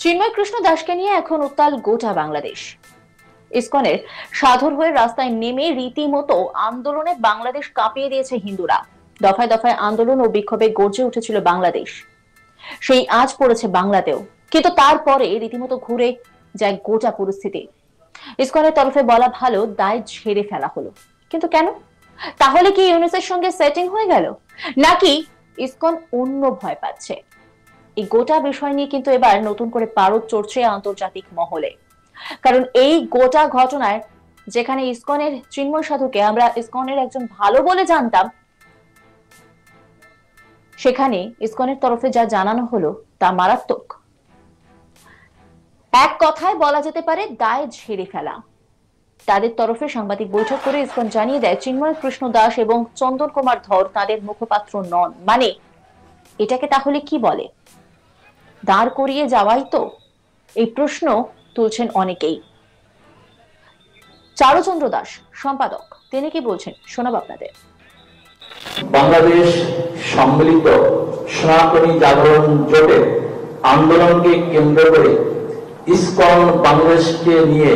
চিন্ময় কৃষ্ণ দাসকে নিয়ে এখন উত্তাল গোটা বাংলাদেশ। ইসকনের সাধুর হয়ে রাস্তায় নেমে রীতিমতো আন্দোলনে বাংলাদেশ কাঁপিয়ে দিয়েছে হিন্দুরা। দফায় দফায় আন্দোলন ও বিক্ষোভে গর্জে উঠেছিল বাংলাদেশ, সেই আজ পড়েছে বাংলাতেও। কিন্তু তারপরে রীতিমতো ঘুরে যায় গোটা পরিস্থিতি। ইসকনের তরফে বলা ভালো, দায় ঝেড়ে ফেলা হলো। কিন্তু কেন? তাহলে কি ইউনুসের সঙ্গে সেটিং হয়ে গেল, নাকি ইসকন অন্য ভয় পাচ্ছে? এই গোটা বিষয় নিয়ে কিন্তু এবার নতুন করে পারদ চড়ছে আন্তর্জাতিক মহলে। কারণ এই গোটা ঘটনায়, যেখানে ইসকনের চিন্ময় সাধুকে আমরা ইসকনের একজন ভালো বলে জানতাম, সেখানে ইসকনের তরফে যা জানানো হলো তা মারাত্মক। এক কথায় বলা যেতে পারে দায় ঝেড়ে ফেলা। তাদের তরফে সাংবাদিক বৈঠক করে ইসকন জানিয়ে দেয় চিন্ময় কৃষ্ণ দাস এবং চন্দন কুমার ধর তাদের মুখপাত্র নন। মানে এটাকে তাহলে কি বলে? দাঁড় করিয়ে যাওয়াই তো? এই প্রশ্ন তুলছেন অনেকেই। চারুচন্দ্র দাস সম্পাদক, তিনি কি বলছেন শোনাব আপনাদের। বাংলাদেশ সম্মিলিত সনাতনী জাগরণ জোটের আন্দোলনকে কেন্দ্র করে ইসকন বাংলাদেশকে নিয়ে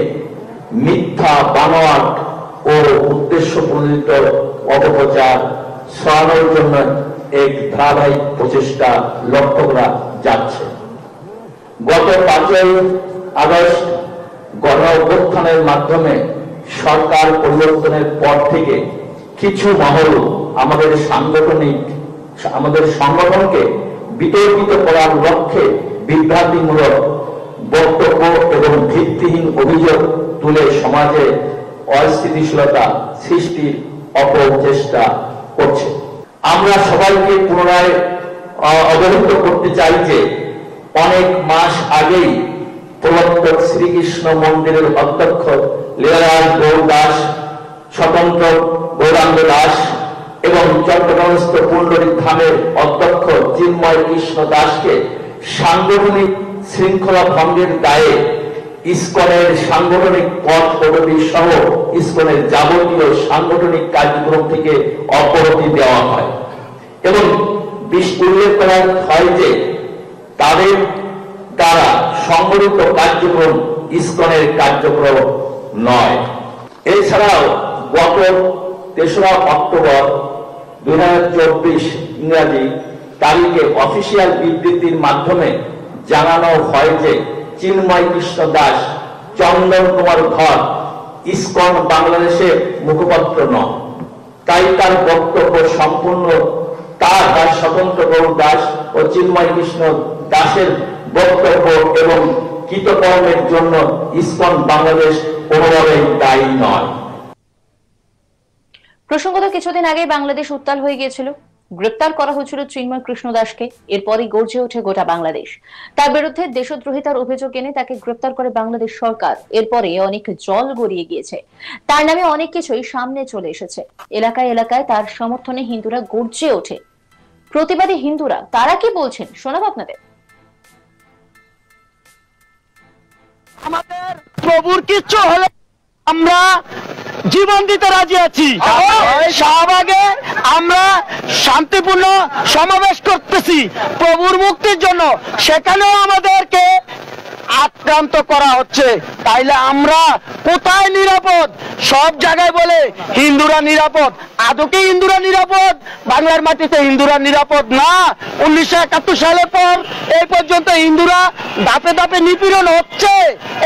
মিথ্যা বানোয়াট ও উদ্দেশ্য প্রণোদিত অপপ্রচার ছড়ানোর জন্য এক ধারাবাহিক প্রচেষ্টা লক্ষ্য করা যাচ্ছে। গত 5ই আগস্ট গণ অভ্যুত্থানের মাধ্যমে সরকার পরিবর্তনের পর থেকে কিছু মহল আমাদের সংগঠনকে বিতর্কিত করার লক্ষ্যে বিভ্রান্তিমূলক বক্তব্য এবং ভিত্তিহীন অভিযোগ তুলে সমাজে অস্থিতিশীলতা সৃষ্টির অপচেষ্টা করছে। আমরা সবাইকে পুনরায় অবহিত করতে চাই যে অনেক মাস আগেই প্রবর্তক শ্রীকৃষ্ণ মন্দিরের অধ্যক্ষ লীলারাজ গৌর দাস, স্বতন্ত্র গৌরাঙ্গ দাস এবং চট্টগ্রামস্থ পুণ্ডরিক ধামের অধ্যক্ষ চিন্ময় কৃষ্ণ দাসকে সাংগঠনিক শৃঙ্খলা ভঙ্গের দায়ে ইসকনের সাংগঠনিক পথ পদবি সহ ইসকনের যাবতীয় সাংগঠনিক কার্যক্রম থেকে অব্যাহতি দেওয়া হয় এবং উল্লেখ করা হয় যে তাদের দ্বারা সংগঠিত কার্যক্রম ইসকনের কার্যক্রম নয়। এছাড়াও গত 3রা অক্টোবর 2024 ইংরাজি তারিখে অফিসিয়াল বিবৃতির মাধ্যমে জানানো হয় যে চিন্ময় কৃষ্ণ দাস, চন্দন কুমার ধর ইসকন বাংলাদেশের মুখপাত্র নন। তাই তার বক্তব্য সম্পূর্ণ তার স্বতন্ত্র গৌর দাস ও চিন্ময় কৃষ্ণ দাসের বক্তব্য এবং কৃতকর্মের জন্য ইসকন বাংলাদেশ কোনোভাবেই দায়ী নয়। প্রসঙ্গত কিছুদিন আগে বাংলাদেশ উত্তাল হয়ে গিয়েছিল। গ্রেপ্তার করা হয়েছিল চিন্ময় কৃষ্ণ দাসকে। এরপরই গর্জে ওঠে গোটা বাংলাদেশ। তার বিরুদ্ধে দেশদ্রোহিতার অভিযোগ এনে তাকে গ্রেপ্তার করে বাংলাদেশ সরকার। এরপরে অনেক জল গড়িয়ে গিয়েছে, তার নামে অনেক কিছুই সামনে চলে এসেছে। এলাকায় এলাকায় তার সমর্থনে হিন্দুরা গর্জে ওঠে। প্রতিবাদী হিন্দুরা তারা কি বলছেন শোনাব আপনাদের। আমাদের প্রভুর কিচ্ছু হলে আমরা জীবন দিতে রাজি আছি। শাহবাগে আমরা শান্তিপূর্ণ সমাবেশ করতেছি প্রভুর মুক্তির জন্য, সেখানেও আমাদেরকে আক্রান্ত করা হচ্ছে। তাইলে আমরা কোথায় নিরাপদ? সব জায়গায় বলে হিন্দুরা নিরাপদ। আদৌ কি হিন্দুরা নিরাপদ? বাংলার মাটিতে হিন্দুরা নিরাপদ না। 1971 সালের পর এই পর্যন্ত হিন্দুরা ধাপে ধাপে নিপীড়ন হচ্ছে।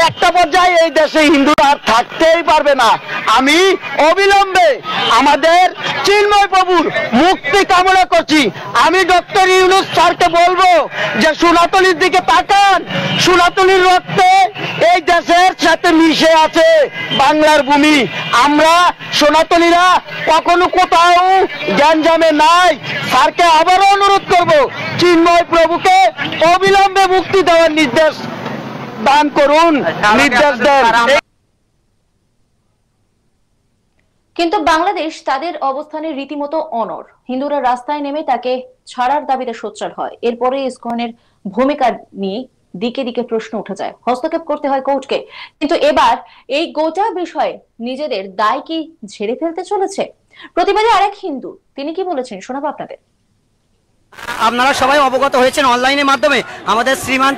একটা পর্যায়ে এই দেশে হিন্দুরা আর থাকতেই পারবে না। আমি অবিলম্বে আমাদের চিন্ময় প্রভুর মুক্তি কামনা করছি। আমি ডক্টর ইউনূস স্যারকে বলবো যে সোনাতলির দিকে তাকান। সোনাতলির রক্তে এই দেশের সাথে মিশে আছে বাংলার ভূমি। আমরা সোনাতলীরা কখনো কোথাও গ্যাঞ্জামে নাই। স্যারকে আবারও অনুরোধ করব, চিন্ময় প্রভুকে অবিলম্বে মুক্তি দেওয়ার নির্দেশ দান করুন, নির্দেশ দেন। কিন্তু বাংলাদেশ তাদের অবস্থানে রীতিমতো অনড়। হিন্দুরা রাস্তায় নেমে তাকে ছাড়ার দাবিতে সোচ্চার হয়। এরপরে ইসকনের ভূমিকা নিয়ে দিকে দিকে প্রশ্ন উঠে যায়, হস্তক্ষেপ করতে হয় কোর্টকে। কিন্তু এবার এই গোটা বিষয়ে নিজেদের দায় কি ঝেড়ে ফেলতে চলেছে? প্রতিবাদী আরেক হিন্দু তিনি কি বলেছেন শোনাবো আপনাদের। আপনারা সবাই অবগত হয়েছেন অনলাইনের মাধ্যমে আমাদের শ্রীমান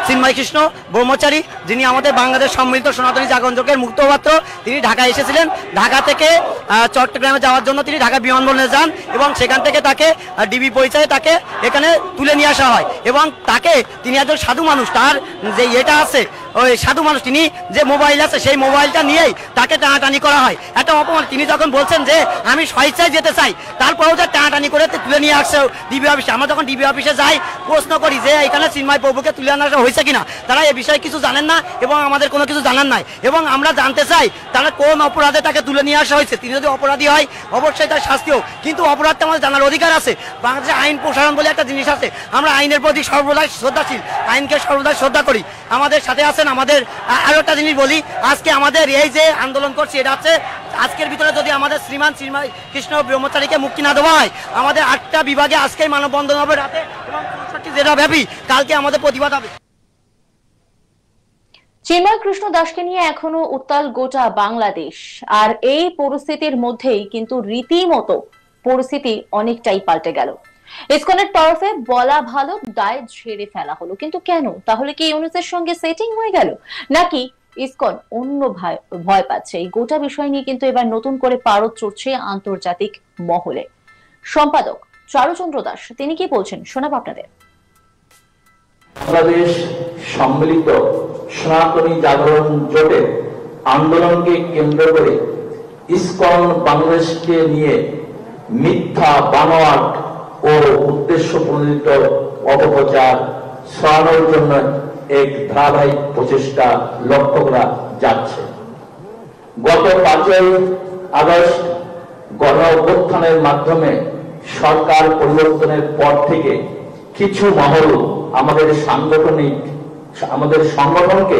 চিন্ময় কৃষ্ণ ব্রহ্মচারী, যিনি আমাদের বাংলাদেশ সম্মিলিত সনাতনী জাগরণ জোটের মুখপাত্র, তিনি ঢাকায় এসেছিলেন। ঢাকা থেকে চট্টগ্রামে যাওয়ার জন্য তিনি ঢাকা বিমানবন্দরে যান এবং সেখান থেকে তাকে ডিবি পরিচয়ে তাকে এখানে তুলে নিয়ে আসা হয় এবং তিনি একজন সাধু মানুষ, তার যে এটা আছে ওই সাধু মানুষ, তিনি যে মোবাইল আছে সেই মোবাইলটা নিয়েই তাকে টানাটানি করা হয়। একটা অপমান। তিনি যখন বলছেন যে আমি স্বেচ্ছায় যেতে চাই, তারপরেও যে টানাটানি করে তুলে নিয়ে আসছে ডিবি অফিসে। আমরা যখন ডিবি অফিসে যাই, প্রশ্ন করি যে এখানে চিন্ময় প্রভুকে তুলে আনা হয়েছে কিনা, তারা এ বিষয়ে কিছু জানেন না এবং আমাদের কোনো কিছু জানার নাই এবং আমরা জানতে চাই তারা কোন অপরাধে তাকে তুলে নিয়ে আসা হয়েছে। তিনি যদি অপরাধী হয় অবশ্যই তার শাস্তি হোক, কিন্তু অপরাধটা আমাদের জানার অধিকার আছে। বাংলাদেশে আইন প্রসারণ বলে একটা জিনিস আছে, আমরা আইনের প্রতি সর্বদাই শ্রদ্ধাশীল, আইনকে সর্বদাই শ্রদ্ধা করি। আমাদের সাথে আছেন আমাদের আরো একটা জিনিস বলি, আজকে আমাদের এই যে আন্দোলন করছি এটা হচ্ছে আজকের ভিতরে যদি আমাদের শ্রীমান চিন্ময় কৃষ্ণ ব্রহ্মচারীকে মুক্তি না দেওয়া হয়, আমাদের 8টা বিভাগে আজকে মানববন্ধন হবে রাতে এবং 64 জেলা ব্যাপী কালকে আমাদের প্রতিবাদ হবে। চিন্ময় কৃষ্ণ দাসকে নিয়ে এখনো উত্তাল গোটা বাংলাদেশ, আর এই পরিস্থিতির মধ্যেই কিন্তু রীতিমতো পরিস্থিতি অনেকটাই পাল্টে গেল। ইসকনের তরফে বলা ভালো দায় ঝেড়ে ফেলা হলো, কিন্তু কেন? তাহলে কি ইউনুসের সঙ্গে সেটিং হয়ে গেল, নাকি ইসকন অন্য ভয় পাচ্ছে? এই গোটা বিষয় নিয়ে কিন্তু এবার নতুন করে পারদ চড়ছে আন্তর্জাতিক মহলে। সম্পাদক চারুচন্দ্র দাস তিনি কি বলছেন শোনাব আপনাদের। বাংলাদেশ সম্মিলিত সনাতনী জাগরণ জোটের আন্দোলনকে কেন্দ্র করে ইসকন বাংলাদেশকে নিয়ে মিথ্যা বানোয়াট ও উদ্দেশ্য প্রণোদিত অপপ্রচার ছড়ানোর জন্য এক ধারাবাহিক প্রচেষ্টা লক্ষ্য করা যাচ্ছে। গত 5ই আগস্ট গণ অভ্যুত্থানের মাধ্যমে সরকার পরিবর্তনের পর থেকে কিছু মহল আমাদের সংগঠনকে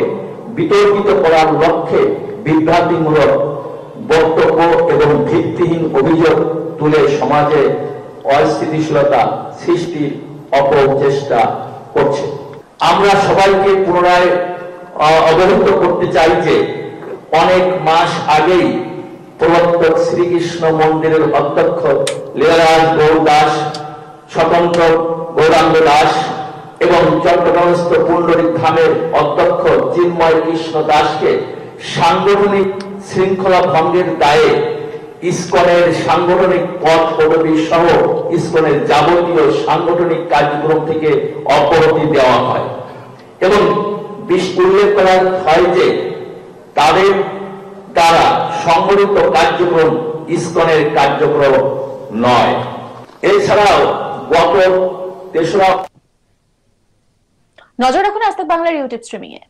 বিতর্কিত করার লক্ষ্যে বিভ্রান্তিমূলক বক্তব্য এবং ভিত্তিহীন অভিযোগ তুলে সমাজে অস্থিতিশীলতা সৃষ্টির অপচেষ্টা করছে। আমরা সবাইকে পুনরায় অবহিত করতে চাই যে অনেক মাস আগেই প্রবর্তক শ্রীকৃষ্ণ মন্দিরের অধ্যক্ষ লীলারাজ গৌর দাস, স্বতন্ত্র গৌরাঙ্গ দাস এবং চট্টগ্রামস্থ পুণ্ডরিক ধামের অধ্যক্ষ চিন্ময় কৃষ্ণ দাসকে সাংগঠনিক শৃঙ্খলা ভঙ্গের দায়ে ইসকনের সাংগঠনিক পদ পদবি সহ ইসকনের যাবতীয় সাংগঠনিক কার্যক্রম থেকে অব্যাহতি দেওয়া হয় এবং উল্লেখ করা হয় যে তাদের দ্বারা সংগঠিত কার্যক্রম ইসকনের কার্যক্রম নয়। এছাড়াও গত 3রা নজর রাখুন আজ তাক বাংলার ইউটিউব স্ট্রিমিং এ।